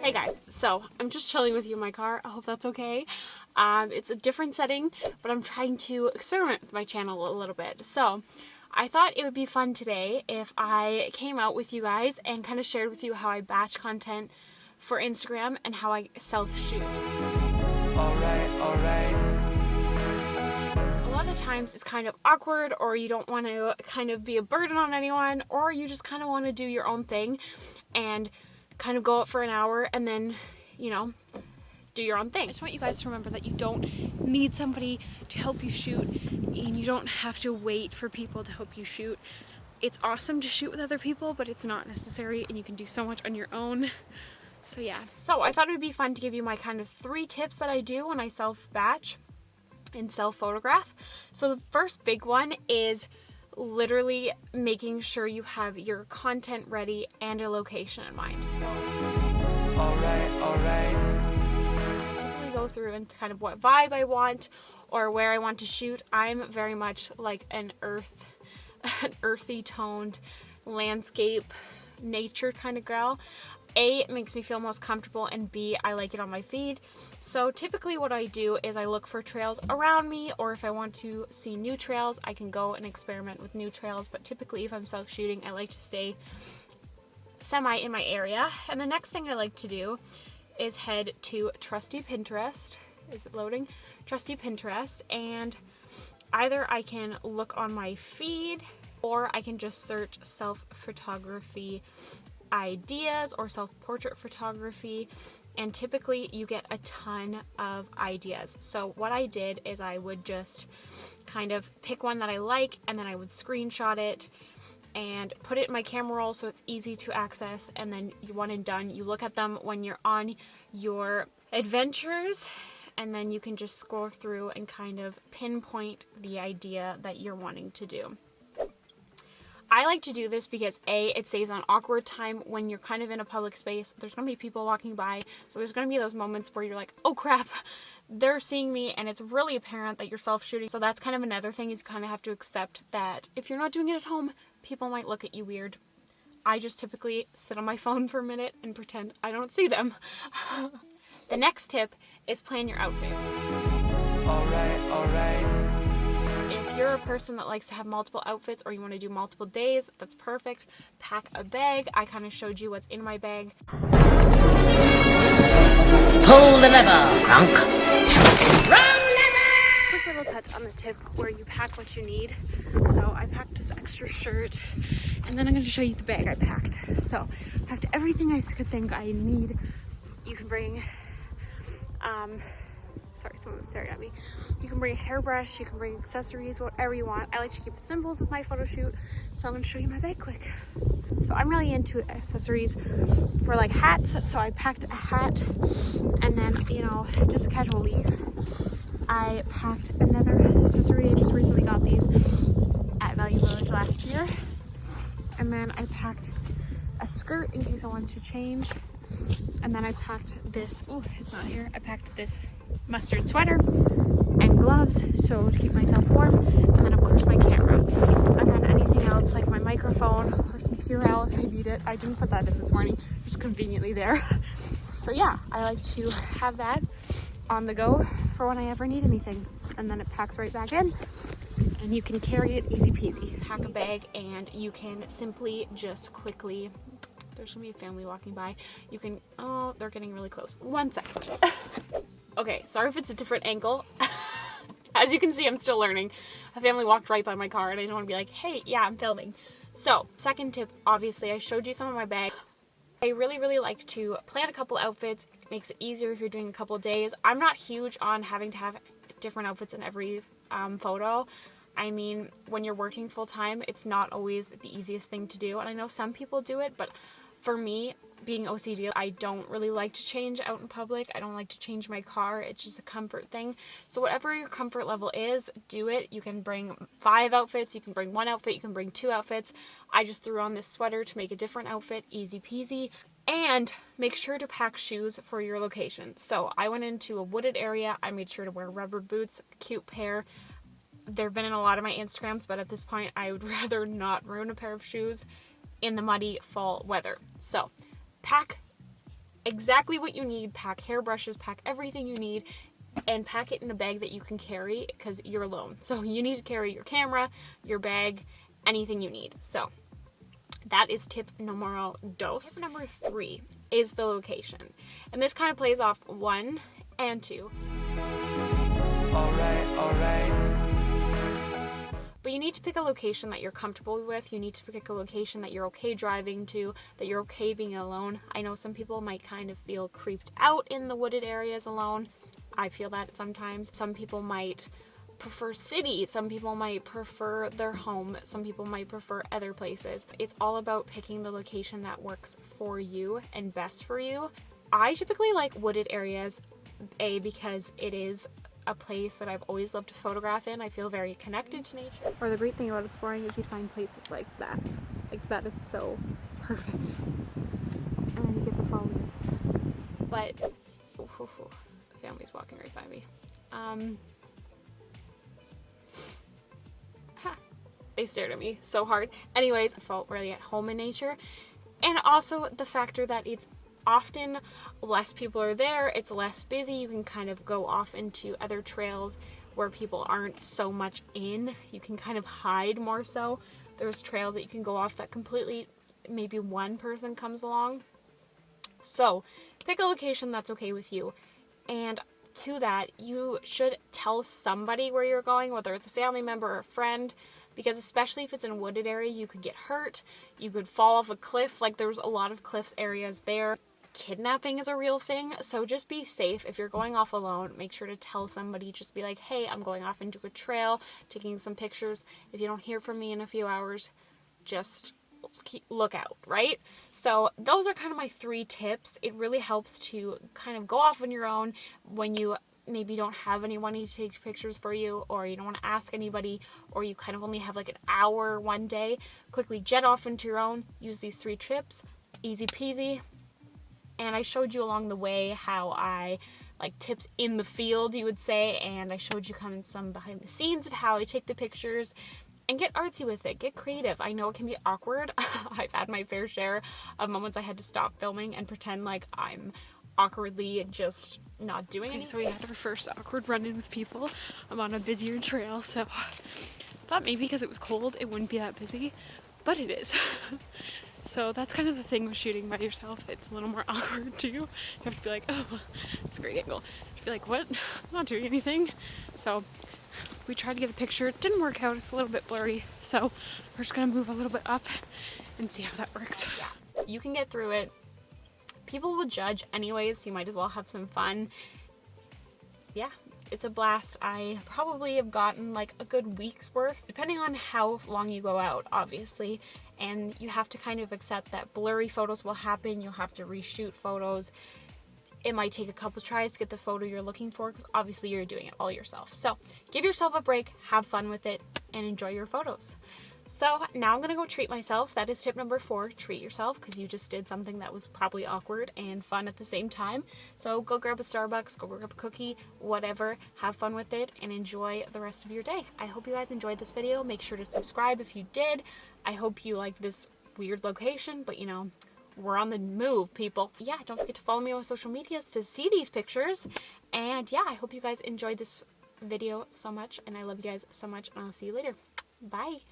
Hey guys, so I'm just chilling with you in my car. I hope that's okay. It's a different setting, but I'm trying to experiment with my channel a little bit. So I thought it would be fun today if I came out with you guys and kind of shared with you how I batch content for Instagram and how I self-shoot. Alright. A lot of times it's kind of awkward, or you don't want to kind of be a burden on anyone, or you just kind of want to do your own thing and kind of go out for an hour and then, you know, do your own thing. I just want you guys to remember that you don't need somebody to help you shoot, and you don't have to wait for people to help you shoot. It's awesome to shoot with other people, but it's not necessary, and you can do so much on your own. So yeah. So I thought it would be fun to give you my kind of 3 tips that I do when I self-batch and self-photograph. So the first big one is literally making sure you have your content ready and a location in mind. So Alright. I typically go through and kind of what vibe I want or where I want to shoot. I'm very much like an earthy toned landscape nature kind of girl. A, it makes me feel most comfortable, and B, I like it on my feed. So typically what I do is I look for trails around me, or if I want to see new trails, I can go and experiment with new trails. But typically if I'm self-shooting, I like to stay semi in my area. And the next thing I like to do is head to trusty Pinterest. Is it loading? Trusty Pinterest. And either I can look on my feed, or I can just search self-photography ideas or self-portrait photography, and typically you get a ton of ideas. So what I did is I would just kind of pick one that I like, and then I would screenshot it and put it in my camera roll so it's easy to access, and then one and done. You look at them when you're on your adventures, and then you can just scroll through and kind of pinpoint the idea that you're wanting to do. I like to do this because A, it saves on awkward time when you're kind of in a public space. There's going to be people walking by, so there's going to be those moments where you're like, oh crap, they're seeing me, and it's really apparent that you're self-shooting. So that's kind of another thing, is you kind of have to accept that if you're not doing it at home, people might look at you weird. I just typically sit on my phone for a minute and pretend I don't see them. The next tip is plan your outfits. Alright. If you're a person that likes to have multiple outfits, or you want to do multiple days, that's perfect. Pack a bag. I kind of showed you what's in my bag. Pull the lever, Crunk. Wrong lever! Quick little touch on the tip where you pack what you need. So I packed this extra shirt, and then I'm going to show you the bag I packed. So I packed everything I could think I need. You can bring sorry, someone was staring at me. You can bring a hairbrush, you can bring accessories, whatever you want. I like to keep it simple with my photo shoot, so I'm going to show you my bag quick. So I'm really into accessories for like hats, so I packed a hat, and then, you know, just a casual leaf. I packed another accessory. I just recently got these at Value Village last year. And then I packed a skirt in case I wanted to change. And then I packed this, oh, it's not here. I packed this mustard sweater and gloves, so to keep myself warm. And then of course my camera. And then anything else like my microphone or some Purell if I need it. I didn't put that in this morning, just conveniently there. So yeah, I like to have that on the go for when I ever need anything. And then it packs right back in, and you can carry it easy peasy. Pack a bag, and you can simply just quickly, there's gonna be a family walking by. You can, oh, they're getting really close. 1 second. Okay, sorry if it's a different angle. As you can see, I'm still learning. A family walked right by my car, and I don't want to be like, hey, yeah, I'm filming. So, second tip, obviously, I showed you some of my bag. I really like to plan a couple outfits. It makes it easier if you're doing a couple days. I'm not huge on having to have different outfits in every photo. I mean, when you're working full time, it's not always the easiest thing to do. And I know some people do it, but for me, being OCD, I don't really like to change out in public. I don't like to change my car. It's just a comfort thing. So whatever your comfort level is, do it. You can bring 5 outfits. You can bring 1 outfit. You can bring 2 outfits. I just threw on this sweater to make a different outfit. Easy peasy. And make sure to pack shoes for your location. So I went into a wooded area. I made sure to wear rubber boots, a cute pair. They've been in a lot of my Instagrams, but at this point I would rather not ruin a pair of shoes in the muddy fall weather. So pack exactly what you need. Pack hairbrushes, pack everything you need, and pack it in a bag that you can carry because you're alone. So you need to carry your camera, your bag, anything you need. So that is tip numero dos. Tip number 3 is the location. And this kind of plays off 1 and 2. Alright. But you need to pick a location that you're comfortable with. You need to pick a location that you're okay driving to, that you're okay being alone. I know some people might kind of feel creeped out in the wooded areas alone. I feel that sometimes. Some people might prefer cities. Some people might prefer their home. Some people might prefer other places. It's all about picking the location that works for you and best for you. I typically like wooded areas, because it is a place that I've always loved to photograph in. I feel very connected to nature. Or the great thing about exploring is you find places like that. Like, that is so perfect. And then you get the fall leaves. But, the family's walking right by me. They stared at me so hard. Anyways, I felt really at home in nature. And also the factor that it's often less people are there, it's less busy, you can kind of go off into other trails where people aren't so much in. You can kind of hide more so. There's trails that you can go off that completely, maybe one person comes along. So pick a location that's okay with you. And to that, you should tell somebody where you're going, whether it's a family member or a friend, because especially if it's in a wooded area, you could get hurt, you could fall off a cliff. Like, there's a lot of cliffs areas there. Kidnapping is a real thing, so just be safe. If you're going off alone, make sure to tell somebody. Just be like, hey, I'm going off into a trail, taking some pictures. If you don't hear from me in a few hours, just look out, right? So those are kind of my 3 tips. It really helps to kind of go off on your own when you maybe don't have anyone to take pictures for you, or you don't want to ask anybody, or you kind of only have like an hour one day. Quickly jet off into your own. Use these 3 tips. Easy peasy. And I showed you along the way how I, like, tips in the field, you would say, and I showed you kind of some behind the scenes of how I take the pictures. And get artsy with it. Get creative. I know it can be awkward. I've had my fair share of moments I had to stop filming and pretend like I'm awkwardly just not doing anything. So we had our first awkward run-in with people. I'm on a busier trail, so I thought maybe because it was cold it wouldn't be that busy, but it is. So that's kind of the thing with shooting by yourself. It's a little more awkward too. You have to be like, oh, it's a great angle. You have to be like, what? I'm not doing anything. So we tried to get a picture. It didn't work out. It's a little bit blurry. So we're just going to move a little bit up and see how that works. Yeah, you can get through it. People will judge anyways, so you might as well have some fun. Yeah, it's a blast. I probably have gotten like a good week's worth, depending on how long you go out, obviously. And you have to kind of accept that blurry photos will happen. You'll have to reshoot photos. It might take a couple tries to get the photo you're looking for, because obviously you're doing it all yourself. So give yourself a break, have fun with it, and enjoy your photos. So now I'm going to go treat myself. That is tip number 4, treat yourself, because you just did something that was probably awkward and fun at the same time. So go grab a Starbucks, go grab a cookie, whatever, have fun with it, and enjoy the rest of your day. I hope you guys enjoyed this video. Make sure to subscribe if you did. I hope you like this weird location, but you know, we're on the move, people. Yeah, don't forget to follow me on social medias to see these pictures. And yeah, I hope you guys enjoyed this video so much, and I love you guys so much, and I'll see you later. Bye.